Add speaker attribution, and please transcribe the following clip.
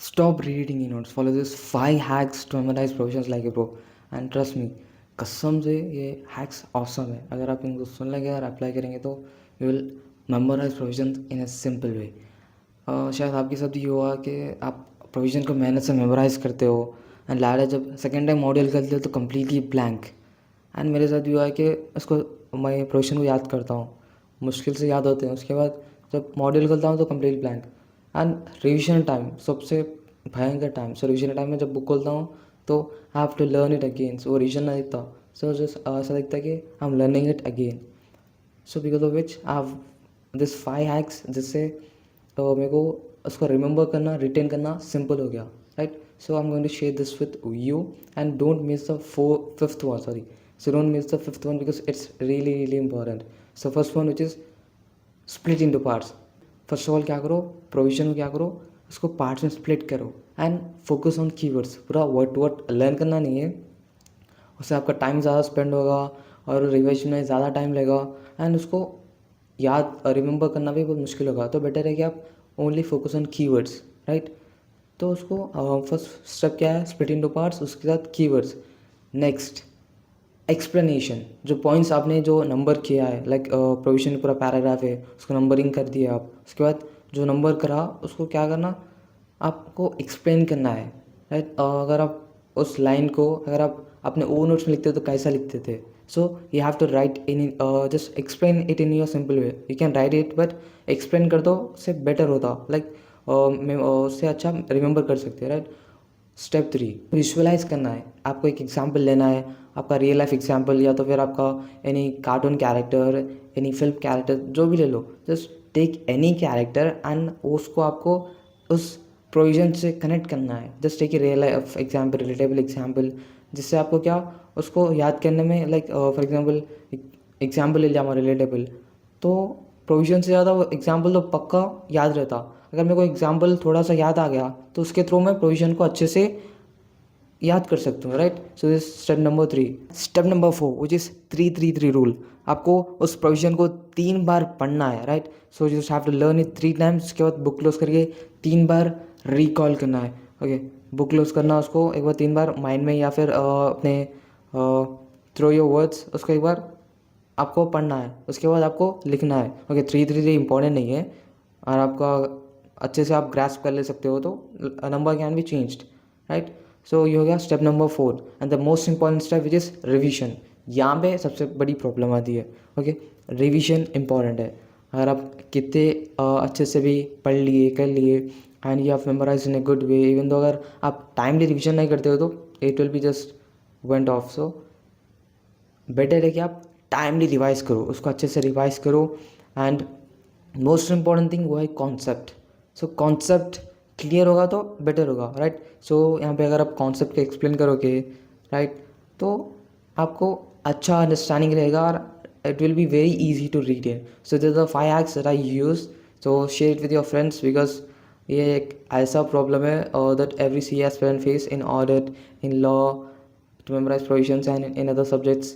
Speaker 1: Stop reading your notes. Follow this 5 hacks to memorize provisions like a pro. And trust me, कसम से ये hacks awesome है. अगर आप इनको सुन लेंगे और अप्लाई करेंगे तो you will memorize provisions in a simple way. शायद आपके साथ ये हुआ कि आप प्रोविजन को मेहनत से मेमोराइज करते हो एंड लास्ट जब सेकेंड टाइम मॉड्यूल करते हो तो कम्प्लीटली ब्लैंक. एंड मेरे साथ ये हुआ है कि उसको मैं प्रोविजन को याद करता हूँ, मुश्किल से याद होते हैं, उसके बाद जब मॉड्यूल करता हूँ तो complete blank. And revision time सबसे भयंकर टाइम. सो रिविजन टाइम में जब बुक खोलता हूँ तो I have to learn it again. So वो रिविजन नहीं दिखता, सो जस्ट ऐसा दिखता है कि I am learning it again. So because of which I have this 5 hacks जिससे तो मेरे को उसको रिमेंबर करना, रिटेन करना सिंपल हो गया, right. So I am going to share this with you and don't miss the fifth one, sorry. So don't miss the fifth one because it's really really important. So first one which is split into parts. First of all क्या करो, provision को क्या करो, उसको parts में split करो and focus on keywords. पूरा word to word learn करना नहीं है, उससे आपका टाइम ज़्यादा स्पेंड होगा और रिविजन में ज़्यादा टाइम लगेगा एंड उसको याद रिमेंबर करना भी बहुत मुश्किल होगा. तो बेटर है कि आप only focus on keywords, right. तो उसको फर्स्ट स्टेप क्या है, स्प्लिट इनटू पार्ट्स, उसके साथ कीवर्ड्स. नेक्स्ट एक्सप्लेनेशन, जो पॉइंट्स आपने जो नंबर किया है, लाइक प्रोविजन पूरा पैराग्राफ है उसको नंबरिंग कर दिया आप, उसके बाद जो नंबर करा उसको क्या करना, आपको एक्सप्लेन करना है, राइट. अगर आप उस लाइन को अगर आप अपने ओ नोट्स में लिखते हो तो कैसा लिखते थे. So you have to write in just explain it in your simple way. You can write it but explain कर दो, उससे बेटर होता, लाइक उससे अच्छा रिमेंबर कर सकते हैं, राइट. स्टेप 3 विजुअलाइज करना है. आपको एक एग्जाम्पल लेना है, आपका रियल लाइफ एग्जाम्पल या तो फिर आपका any cartoon character, any film character, जो भी ले लो. Just take any character and उसको आपको उस प्रोविजन से कनेक्ट करना है. Just take a real life example, relatable example, जिससे आपको क्या उसको याद करने में, लाइक फॉर एग्जाम्पल ले लिया हमारा रिलेटेबल, तो प्रोविजन से ज़्यादा वो एग्जाम्पल तो पक्का याद रहता. अगर मेरे को एग्जाम्पल थोड़ा सा याद आ गया तो उसके थ्रू मैं प्रोविजन को अच्छे से याद कर सकते हो, right. So this step number 3. Step number 4 which is 3-3-3 rule. आपको उस प्रोविजन को 3 बार पढ़ना है, right. So you just have to learn it 3 times. उसके बाद बुक क्लोज करके 3 बार रिकॉल करना है. ओके, बुक क्लोज करना, उसको एक बार 3 बार माइंड में या फिर अपने थ्रू योर वर्ड्स उसको एक बार आपको पढ़ना है, उसके बाद आपको लिखना है. ओके, 3-3-3 इंपॉर्टेंट नहीं है और आपका अच्छे से आप ग्रास्प कर ले सकते हो तो number can be changed, right. So ये हो गया step number 4 and the most important step which is revision. यहाँ पे सबसे बड़ी प्रॉब्लम आती है. ओके, रिविजन इंपॉर्टेंट है. अगर आप कितने अच्छे से भी पढ़ लिए, कर लिए and you have memorise in a good way, even though अगर आप टाइमली रिविजन नहीं करते हो तो it will be just went off. So better है कि आप टाइमली रिवाइज करो, उसको अच्छे से रिवाइज करो. एंड मोस्ट इंपॉर्टेंट थिंग वो है कॉन्सेप्ट. सो कॉन्सेप्ट क्लियर होगा तो बेटर होगा, राइट. सो यहाँ पे अगर आप कॉन्सेप्ट को एक्सप्लेन करोगे, राइट, तो आपको अच्छा अंडरस्टैंडिंग रहेगा और it will be very easy to read in. So this the 5 hacks that I use. So share it with your friends because ये एक ऐसा प्रॉब्लम है that every C S student face in audit, in law, to memorise provisions and in other subjects.